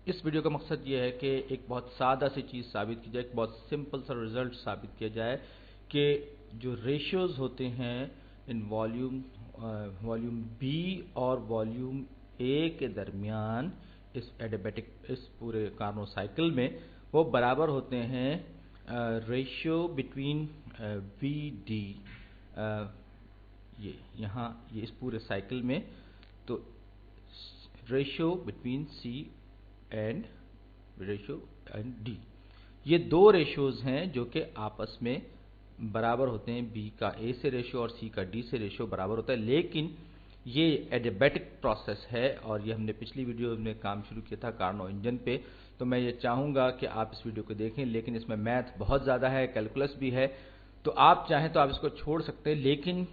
इस वीडियो का मकसद ये है कि एक बहुत सादा सी चीज़ साबित की जाए, एक बहुत सिंपल सा रिजल्ट साबित किया जाए कि जो रेशियोज होते हैं इन वॉल्यूम बी और वॉल्यूम ए के दरमियान इस पूरे कार्नो साइकिल में वो बराबर होते हैं रेशियो बिटवीन वी डी, ये इस पूरे साइकिल में, तो ratio between C and D, ये दो रेशियोज हैं जो कि आपस में बराबर होते हैं। बी का ए से रेशियो और सी का डी से रेशियो बराबर होता है, लेकिन ये एडियाबैटिक प्रोसेस है और ये हमने पिछली वीडियो में काम शुरू किया था कार्नो इंजन पे। तो मैं ये चाहूँगा कि आप इस वीडियो को देखें, लेकिन इसमें मैथ बहुत ज़्यादा है, कैलकुलस भी है, तो आप चाहें तो आप इसको छोड़ सकते हैं, लेकिन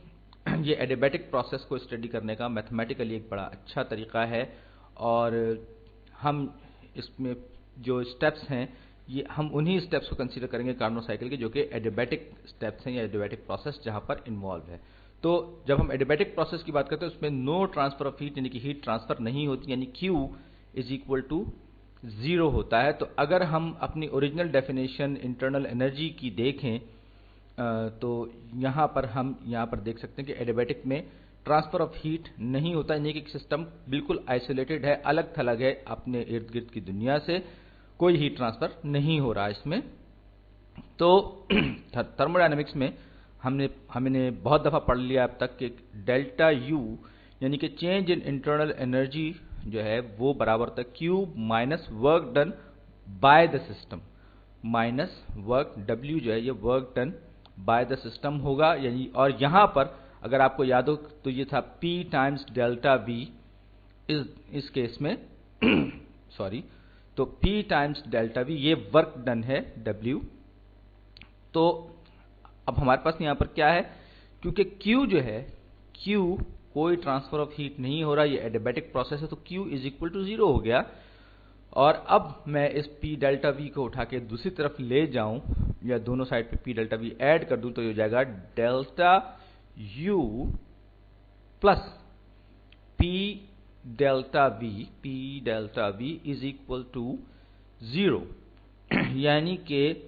ये एडियाबैटिक प्रोसेस को स्टडी करने का मैथमेटिकली एक बड़ा अच्छा तरीका है। और हम इसमें जो स्टेप्स हैं, ये हम उन्हीं स्टेप्स को कंसीडर करेंगे कार्नो साइकिल के, जो कि एडियाबैटिक स्टेप्स हैं या एडियाबैटिक प्रोसेस जहां पर इन्वॉल्व है। तो जब हम एडियाबैटिक प्रोसेस की बात करते हैं उसमें नो ट्रांसफर ऑफ हीट, यानी कि हीट ट्रांसफर नहीं होती, यानी Q इज इक्वल टू 0 होता है। तो अगर हम अपनी ओरिजिनल डेफिनेशन इंटरनल एनर्जी की देखें तो यहाँ पर देख सकते हैं कि एडियाबैटिक में ट्रांसफर ऑफ हीट नहीं होता, यानी कि सिस्टम बिल्कुल आइसोलेटेड है, अलग थलग है अपने इर्द गिर्द की दुनिया से, कोई हीट ट्रांसफर नहीं हो रहा इसमें। तो थर्मोडायनेमिक्स में हमने बहुत दफ़ा पढ़ लिया अब तक कि डेल्टा यू यानी कि चेंज इन इंटरनल एनर्जी जो है वो बराबर होता है Q minus work done by the system, minus work W जो है ये work done by the system होगा। यानी और यहाँ पर अगर आपको याद हो तो ये था P टाइम्स डेल्टा V इस केस में सॉरी, तो P टाइम्स डेल्टा V ये वर्क डन है W। तो अब हमारे पास यहाँ पर क्या है, क्योंकि Q जो है, Q कोई ट्रांसफर ऑफ हीट नहीं हो रहा, ये एडियाबैटिक प्रोसेस है, तो Q इज इक्वल टू 0 हो गया। और अब मैं इस P डेल्टा V को उठा के दूसरी तरफ ले जाऊं या दोनों साइड पे P डेल्टा V ऐड कर दूं तो ये हो जाएगा delta U plus P delta V is equal to 0, यानी कि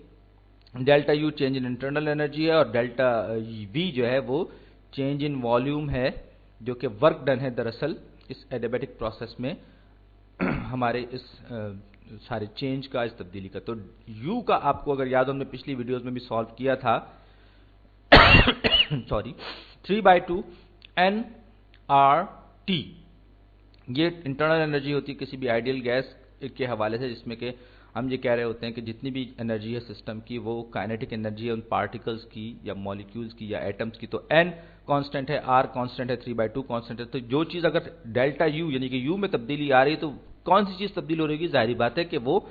delta U change in internal energy है और डेल्टा V जो है वो चेंज इन वॉल्यूम है, जो कि वर्क डन है दरअसल इस एडियाबैटिक प्रोसेस में हमारे इस सारे चेंज का, इस तब्दीली का। तो U का आपको अगर याद हो, हमने पिछली वीडियोस में भी सॉल्व किया था सॉरी, 3/2 nRT, ये इंटरनल एनर्जी होती है किसी भी आइडियल गैस के हवाले से, जिसमें कि हम ये कह रहे होते हैं कि जितनी भी एनर्जी है सिस्टम की वो काइनेटिक एनर्जी है उन पार्टिकल्स की या मॉलिक्यूल्स की या एटम्स की। तो n कांस्टेंट है, r कांस्टेंट है, 3/2 कांस्टेंट है। तो जो चीज़ अगर डेल्टा U यानी कि U में तब्दीली आ रही है तो कौन सी चीज़ तब्दील हो रही होगी, जाहिर बात है कि वो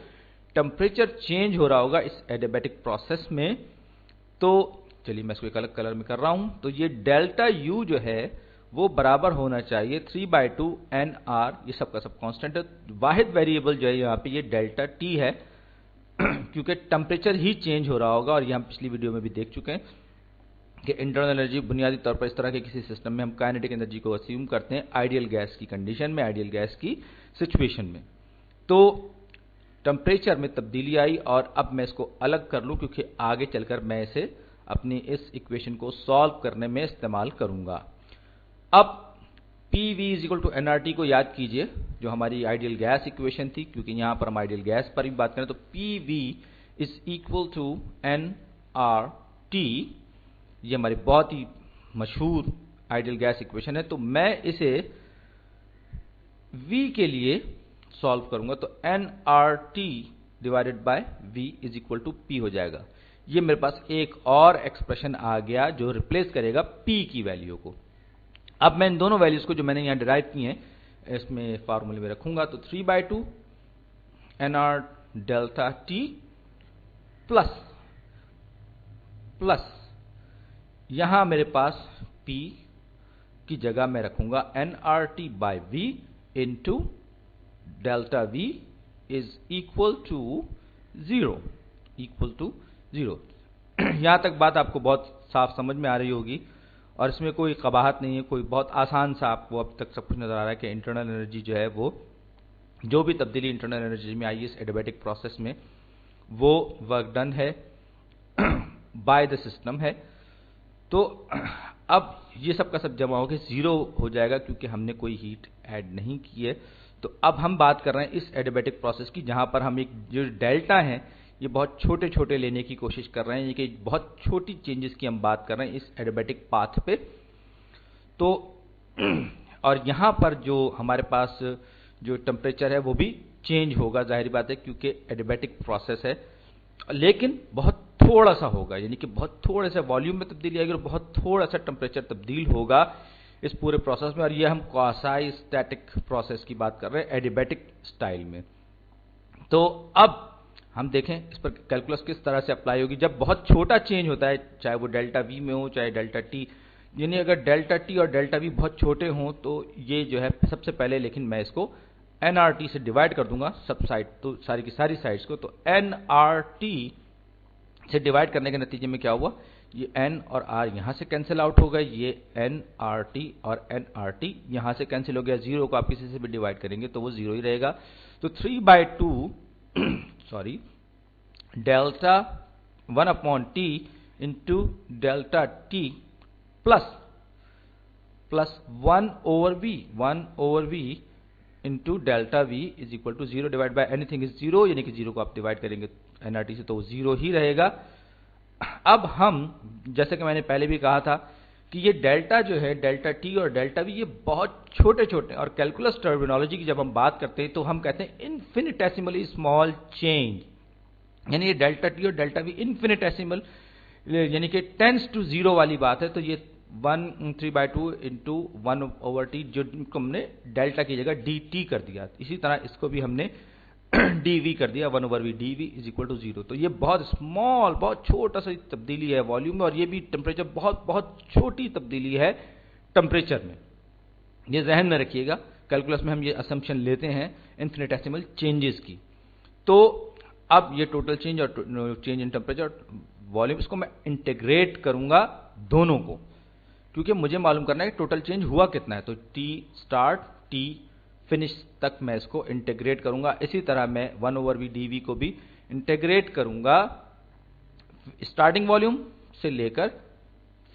टेम्परेचर चेंज हो रहा होगा इस एडियाबैटिक प्रोसेस में। तो चलिए मैं इसको एक अलग कलर में कर रहा हूं। तो ये डेल्टा U जो है वो बराबर होना चाहिए 3/2 nR, ये सबका सब कांस्टेंट है। वाहिद वेरिएबल जो है यहाँ पे ये डेल्टा T है क्योंकि टेम्परेचर ही चेंज हो रहा होगा। और ये हम पिछली वीडियो में भी देख चुके हैं कि इंटरनल एनर्जी बुनियादी तौर पर इस तरह के किसी सिस्टम में हम काइनेटिक एनर्जी को अस्यूम करते हैं आइडियल गैस की कंडीशन में, आइडियल गैस की सिचुएशन में। तो टेम्परेचर में तब्दीली आई और अब मैं इसको अलग कर लूं क्योंकि आगे चलकर मैं इसे अपनी इस इक्वेशन को सॉल्व करने में इस्तेमाल करूंगा। अब PV is equal to nRT को याद कीजिए, जो हमारी आइडियल गैस इक्वेशन थी, क्योंकि यहां पर हम आइडियल गैस पर भी बात करें तो PV is equal to nRT, ये हमारी बहुत ही मशहूर आइडियल गैस इक्वेशन है। तो मैं इसे V के लिए सॉल्व करूंगा तो nRT divided by V is equal to P हो जाएगा। ये मेरे पास एक और एक्सप्रेशन आ गया जो रिप्लेस करेगा P की वैल्यू को। अब मैं इन दोनों वैल्यूज को जो मैंने यहां डिराइव की हैं इसमें फार्मूले में रखूंगा। तो 3/2 nR डेल्टा T प्लस यहां मेरे पास P की जगह मैं रखूंगा nRT by V into delta V is equal to 0, यहां तक बात आपको बहुत साफ समझ में आ रही होगी और इसमें कोई कबाहत नहीं है, कोई बहुत आसान सा आपको अब तक सब कुछ नजर आ रहा है कि इंटरनल एनर्जी जो है वो जो भी तब्दीली इंटरनल एनर्जी में आई इस एडियाबैटिक प्रोसेस में, वो वर्क डन है बाय द सिस्टम है। तो अब ये सब का सब जमा होकर 0 हो जाएगा क्योंकि हमने कोई हीट ऐड नहीं की है। तो अब हम बात कर रहे हैं इस एडियाबैटिक प्रोसेस की, जहां पर हम एक जो डेल्टा है ये बहुत छोटे छोटे लेने की कोशिश कर रहे हैं, ये कि बहुत छोटी चेंजेस की हम बात कर रहे हैं इस एडियाबैटिक पाथ पे। तो और यहां पर जो हमारे पास जो टेम्परेचर है वो भी चेंज होगा, जाहिर बात है क्योंकि एडियाबैटिक प्रोसेस है, लेकिन बहुत थोड़ा सा होगा, यानी कि बहुत थोड़े से वॉल्यूम में तब्दीली आएगी और बहुत थोड़ा सा टेम्परेचर तब्दील होगा इस पूरे प्रोसेस में। और ये हम क्वासी स्टैटिक प्रोसेस की बात कर रहे हैं एडियाबैटिक स्टाइल में। तो अब हम देखें इस पर कैलकुलस किस तरह से अप्लाई होगी जब बहुत छोटा चेंज होता है, चाहे वो डेल्टा वी में हो चाहे डेल्टा टी, यानी अगर डेल्टा टी और डेल्टा वी बहुत छोटे हों तो ये जो है सबसे पहले, लेकिन मैं इसको एनआरटी से डिवाइड कर दूंगा सब साइड, तो सारी की सारी साइड्स को। तो एनआरटी से डिवाइड करने के नतीजे में क्या हुआ, ये एन और आर यहां से कैंसिल आउट हो गए, ये एन आर टी और एन आर टी यहां से कैंसिल हो गया। 0 को आप किसी से भी डिवाइड करेंगे तो वो 0 ही रहेगा। तो 3/2 sorry delta 1/T into delta T plus 1/V into delta V is equal to 0 divide by anything is 0, यानी कि 0 को आप डिवाइड करेंगे एनआरटी से तो वो 0 ही रहेगा। अब हम, जैसे कि मैंने पहले भी कहा था कि ये डेल्टा जो है, डेल्टा टी और डेल्टा वी, ये बहुत छोटे छोटे, और कैलकुलस टर्मिनोलॉजी की जब हम बात करते हैं तो हम कहते हैं इन्फिनिटेसिमली स्मॉल चेंज, यानी ये डेल्टा टी और डेल्टा वी इन्फिनिटेसिमल यानी कि टेंस टू 0 वाली बात है। तो ये 3/2 इंटू 1/T, जो हमने डेल्टा की जगह डी टी कर दिया, इसी तरह इसको भी हमने dv कर दिया, 1/v dv is equal to 0। तो ये बहुत स्मॉल, बहुत छोटा सा तब्दीली है वॉल्यूम में, और ये भी टेम्परेचर बहुत बहुत छोटी तब्दीली है टेम्परेचर में। ये जहन में रखिएगा, कैलकुलस में हम ये असम्पशन लेते हैं इन्फिनिटेसिमल चेंजेस की। तो अब ये टोटल चेंज और चेंज इन टेम्परेचर वॉल्यूम, इसको मैं इंटीग्रेट करूंगा दोनों को, क्योंकि मुझे मालूम करना है कि टोटल चेंज हुआ कितना है। तो टी स्टार्ट टी फिनिश तक मैं इसको इंटीग्रेट करूंगा। इसी तरह मैं 1/v dv को भी इंटीग्रेट करूंगा स्टार्टिंग वॉल्यूम से लेकर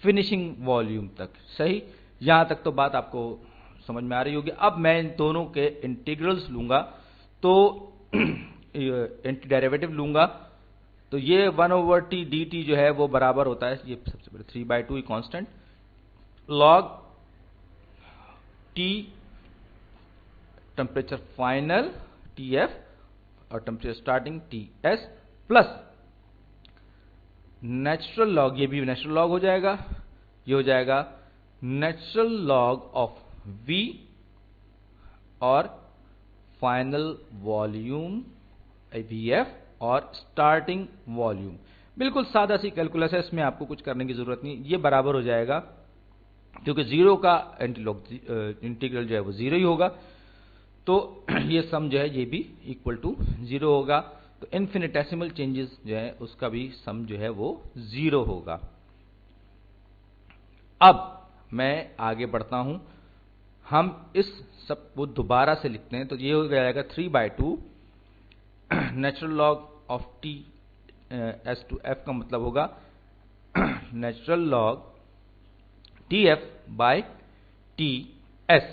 फिनिशिंग वॉल्यूम तक। सही, यहां तक तो बात आपको समझ में आ रही होगी। अब मैं इन दोनों के इंटीग्रल्स लूंगा, तो डेरिवेटिव लूंगा, तो ये 1/T dt जो है वो बराबर होता है, ये सबसे पहले 3/2 constant log T temperature final TF और temperature starting TS plus natural log, ये भी नेचुरल लॉग हो जाएगा, ये हो जाएगा नेचुरल लॉग ऑफ V और फाइनल वॉल्यूम VF और स्टार्टिंग वॉल्यूम। बिल्कुल सादा सी कैलकुलस है, इसमें आपको कुछ करने की जरूरत नहीं। ये बराबर हो जाएगा क्योंकि 0 का इंटीग्रल जो है वो 0 ही होगा, तो ये सम जो है ये भी इक्वल टू 0 होगा। तो इन्फिनिटेसिमल चेंजेस जो है उसका भी सम जो है वो 0 होगा। अब मैं आगे बढ़ता हूं, हम इस सब को दोबारा से लिखते हैं। तो ये हो जाएगा 3/2 natural log of T S to F का मतलब होगा natural log TF bye TS।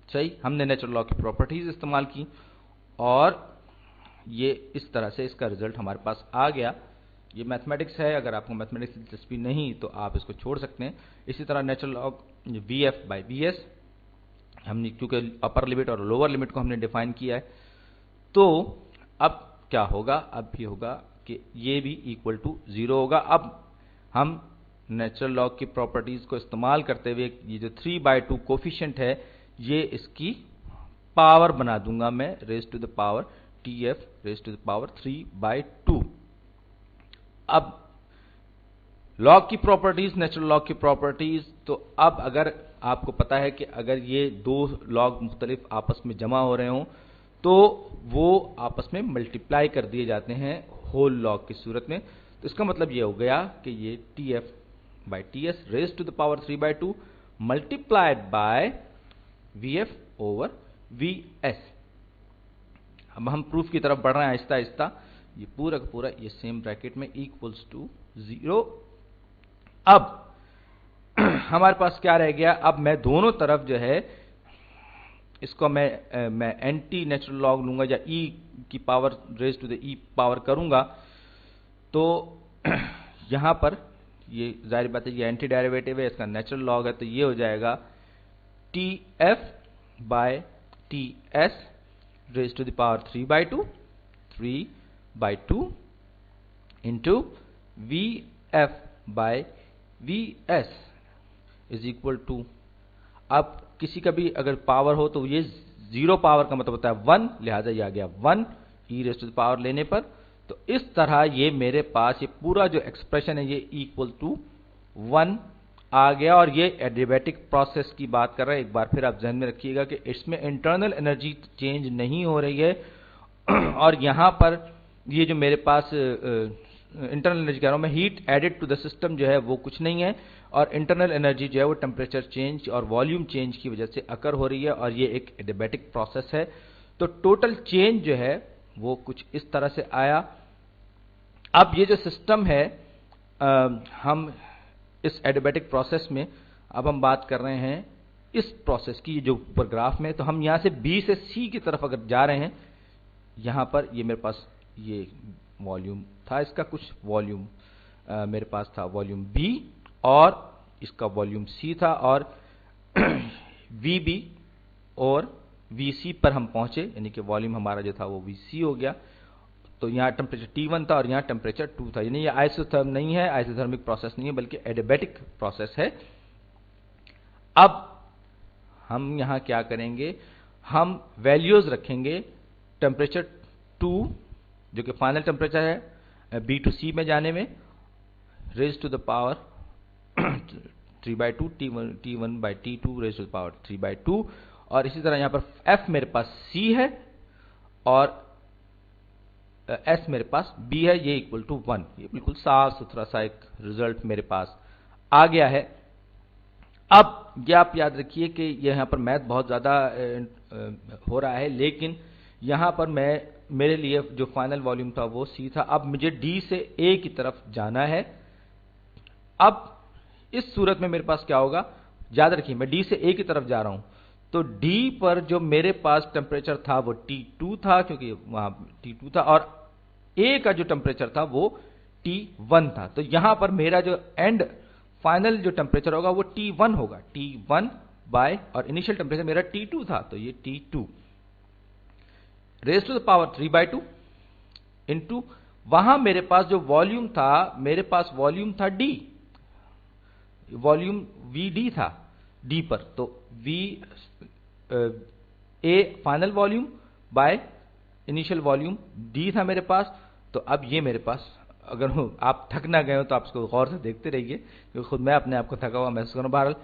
सही, हमने नेचुरल लॉ की प्रॉपर्टीज इस्तेमाल की और ये इस तरह से इसका रिजल्ट हमारे पास आ गया। ये मैथमेटिक्स है, अगर आपको मैथमेटिक्स की दिलचस्पी नहीं तो आप इसको छोड़ सकते हैं। इसी तरह natural log VF by VS, हमने क्योंकि अपर लिमिट और लोअर लिमिट को हमने डिफाइन किया है, तो अब क्या होगा, अब भी होगा कि ये भी इक्वल टू 0 होगा। अब हम नेचुरल लॉग की प्रॉपर्टीज को इस्तेमाल करते हुए ये जो 3/2 कोफिशिएंट है, ये इसकी पावर बना दूंगा मैं, raise to the power TF raise to the power 3/2। अब लॉग की प्रॉपर्टीज, नेचुरल लॉग की प्रॉपर्टीज, तो अब अगर आपको पता है कि अगर ये दो लॉग मुख्तलिफ आपस में जमा हो रहे हों तो वो आपस में मल्टीप्लाई कर दिए जाते हैं होल लॉग की सूरत में। तो इसका मतलब ये हो गया कि ये TF bye TS raise to the power 3/2 multiplied by VF over VS। अब हम प्रूफ की तरफ बढ़ रहे हैं आहिस्ता आहिस्ता। ये पूरा का पूरा ये सेम ब्रैकेट में इक्वल्स टू 0। अब हमारे पास क्या रह गया, अब मैं दोनों तरफ जो है इसको मैं एंटी नेचुरल लॉग लूंगा या e की power raise to the e power करूंगा, तो यहां पर ये जाहिर बात है ये एंटी डेरिवेटिव है, इसका नेचुरल लॉग है, तो ये हो जाएगा TF bye TS raise to the power 3/2 into VF by VS is equal to, अब किसी का भी अगर पावर हो तो ये 0 पावर का मतलब होता है 1, लिहाजा ये आ गया 1 e raise to the power लेने पर। तो इस तरह ये मेरे पास ये पूरा जो एक्सप्रेशन है ये इक्वल टू 1 आ गया। और ये एडियाबैटिक प्रोसेस की बात कर रहे हैं। एक बार फिर आप ध्यान में रखिएगा कि इसमें इंटरनल एनर्जी चेंज नहीं हो रही है, और यहां पर ये जो मेरे पास इंटरनल एनर्जी कह रहा हूं मैं, heat added to the system जो है वो कुछ नहीं है, और इंटरनल एनर्जी जो है वो टेम्परेचर चेंज और वॉल्यूम चेंज की वजह से अकर हो रही है, और ये एक एडियाबैटिक प्रोसेस है। तो टोटल चेंज जो है वो कुछ इस तरह से आया। अब ये जो सिस्टम है, हम इस एडियाबैटिक प्रोसेस में अब हम बात कर रहे हैं इस प्रोसेस की, जो ऊपर ग्राफ में, तो हम यहां से B से C की तरफ अगर जा रहे हैं, यहां पर ये मेरे पास ये वॉल्यूम था, इसका कुछ वॉल्यूम मेरे पास था वॉल्यूम B, और इसका वॉल्यूम C था, और VB और VC पर हम पहुंचे, यानी कि वॉल्यूम हमारा जो था वो VC हो गया। तो यहाँ टेम्परेचर T1 था और यहाँ टेम्परेचर 2 था। यानी ये आइसोथर्म नहीं है, आइसोथर्मिक प्रोसेस नहीं है, बल्कि एडियाबैटिक प्रोसेस है। अब हम यहाँ क्या करेंगे, हम वैल्यूज रखेंगे टेम्परेचर 2 जो कि फाइनल टेम्परेचर है B to C में जाने में, raise to the power 3/2 T1 by T2 raise to the power 3/2, और इसी तरह यहाँ पर F मेरे पास C है और S मेरे पास B है, ये इक्वल टू 1। ये बिल्कुल साफ सुथरा सा एक रिजल्ट मेरे पास आ गया है। अब ये आप याद रखिए कि यहाँ पर मैथ बहुत ज़्यादा हो रहा है, लेकिन यहाँ पर मेरे लिए जो फाइनल वॉल्यूम था वो C था। अब मुझे D से A की तरफ जाना है। अब इस सूरत में मेरे पास क्या होगा, याद रखिए मैं D से A की तरफ जा रहा हूं, तो D पर जो मेरे पास टेम्परेचर था वो T2 था, क्योंकि वहां T2 था, और A का जो टेम्परेचर था वो T1 था। तो यहां पर मेरा जो एंड फाइनल जो टेम्परेचर होगा वो T1 होगा, T1 बाय, और इनिशियल टेम्परेचर मेरा T2 था, तो ये T2 raise to the power 3/2 into, वहां मेरे पास जो वॉल्यूम था, मेरे पास वॉल्यूम था D, वॉल्यूम VD था D पर, तो A final volume by initial volume D था मेरे पास। तो अब ये मेरे पास, अगर आप थक ना गए हो तो आप इसको गौर से देखते रहिए, क्योंकि खुद मैं अपने आप को थका हुआ महसूस करूँ। बहरहाल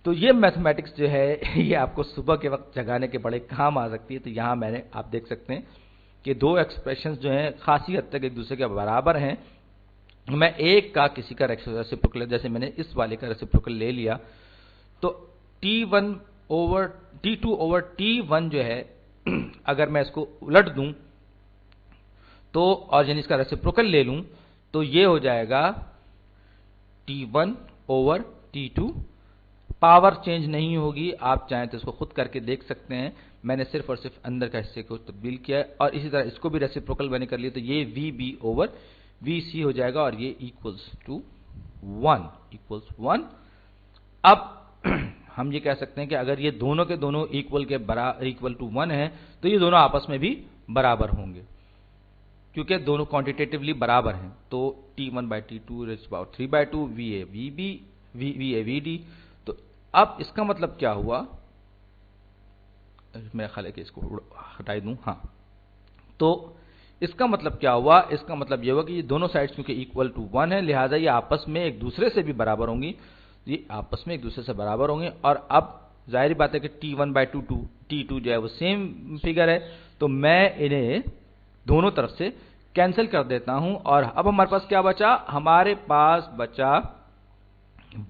तो ये मैथमेटिक्स जो है ये आपको सुबह के वक्त जगाने के बड़े काम आ सकती है। तो यहाँ मैंने आप देख सकते हैं कि दो एक्सप्रेशंस जो हैं खासी हद तक एक दूसरे के बराबर हैं। मैं एक का किसी का रेसिप्रोकल, जैसे मैंने इस वाले का रेसिप्रोकल ले लिया, तो T2 ओवर T1 जो है अगर मैं इसको उलट दूं तो, और यानी इसका रेसिप्रोकल ले लूं, तो ये हो जाएगा T1 over T2। Power change नहीं होगी, आप चाहें तो इसको खुद करके देख सकते हैं। मैंने सिर्फ और सिर्फ अंदर का हिस्से को तब्दील किया है, और इसी तरह इसको भी रेसिप्रोकल मैंने कर लिया, तो ये VB ओवर VC हो जाएगा, और ये इक्वल्स टू 1। अब हम ये कह सकते हैं कि अगर ये दोनों के दोनों इक्वल टू 1 है, तो ये दोनों आपस में भी बराबर होंगे, क्योंकि दोनों क्वांटिटेटिवली बराबर हैं। तो T1 by T2 raise to power 3/2 VA VB VA VD। तो अब इसका मतलब क्या हुआ, मेरा ख्याल है कि इसको हटा दूं, हाँ। तो इसका मतलब क्या हुआ, इसका मतलब यह हुआ कि ये दोनों साइड्स क्योंकि इक्वल टू 1 है, लिहाजा ये आपस में एक दूसरे से भी बराबर होंगी, ये आपस में एक दूसरे से बराबर होंगे। और अब जाहिर बात है कि T1 by T2 जो है वो सेम फिगर है, तो मैं इन्हें दोनों तरफ से कैंसिल कर देता हूं, और अब हमारे पास क्या बचा, हमारे पास बचा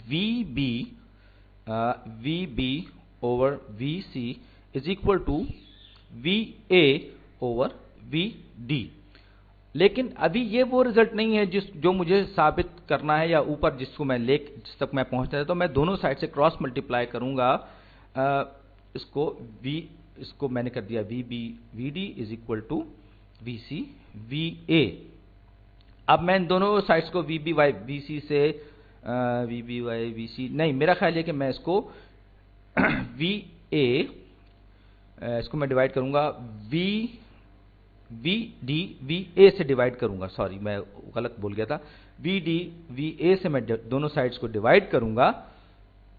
VB over VC is equal to VA over V D. लेकिन अभी ये वो रिजल्ट नहीं है जो मुझे साबित करना है या ऊपर जिस तक मैं पहुंचना है। तो मैं दोनों साइड से क्रॉस मल्टीप्लाई करूंगा, इसको मैंने कर दिया V D is equal to V C V A. अब मैं इन दोनों साइड्स को V B by V C से V B by V C नहीं, मेरा ख्याल है कि मैं इसको वी ए, इसको मैं डिवाइड करूंगा वी डी वी ए से डिवाइड करूंगा। सॉरी, मैं गलत बोल गया था। वी डी वी ए से मैं दोनों साइड्स को डिवाइड करूंगा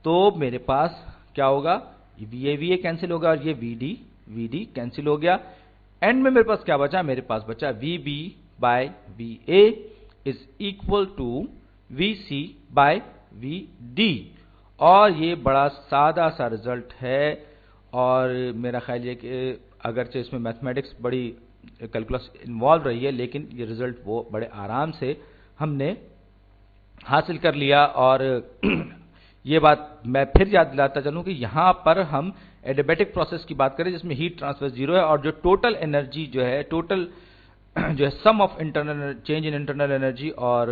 तो मेरे पास क्या होगा, वी ए कैंसिल होगा और ये वी डी कैंसिल हो गया। एंड में मेरे पास क्या बचा, मेरे पास बचा V B by V A is equal to V C by V D. और ये बड़ा सादा सा रिजल्ट है और मेरा ख्याल है कि अगरचे इसमें मैथमेटिक्स बड़ी कैलकुलस इन्वॉल्व रही है, लेकिन ये रिजल्ट वो बड़े आराम से हमने हासिल कर लिया। और ये बात मैं फिर याद दिलाता चलूं कि यहां पर हम एडियाबैटिक प्रोसेस की बात करें जिसमें हीट ट्रांसफर जीरो है और जो टोटल एनर्जी जो है sum of internal change in internal energy और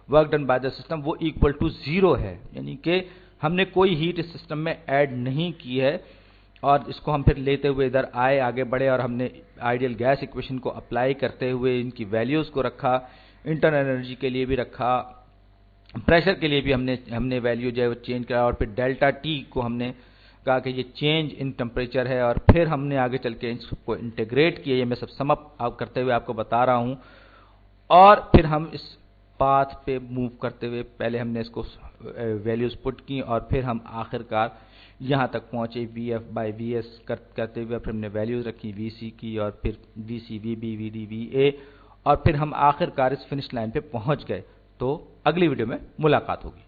work done by the system वो इक्वल टू जीरो है। यानी कि हमने कोई हीट इस सिस्टम में ऐड नहीं की है। और इसको हम फिर लेते हुए इधर आगे बढ़े और हमने आइडियल गैस इक्वेशन को अप्लाई करते हुए इनकी वैल्यूज को रखा, इंटरनल एनर्जी के लिए भी रखा, प्रेशर के लिए भी हमने वैल्यू जो है वो चेंज करा और फिर डेल्टा टी को हमने कहा कि ये चेंज इन टेम्परेचर है और फिर हमने आगे चल के इसको इंटीग्रेट किया। ये मैं सब सम अप करते हुए आपको बता रहा हूं और फिर हम इस पाथ पे मूव करते हुए पहले हमने इसको वैल्यूज पुट की और फिर हम आखिरकार यहां तक पहुंचे V F by V S करते हुए। फिर हमने वैल्यूज रखी वी सी की और फिर V C V B V D V A और फिर हम आखिरकार इस फिनिश लाइन पे पहुंच गए। तो अगली वीडियो में मुलाकात होगी।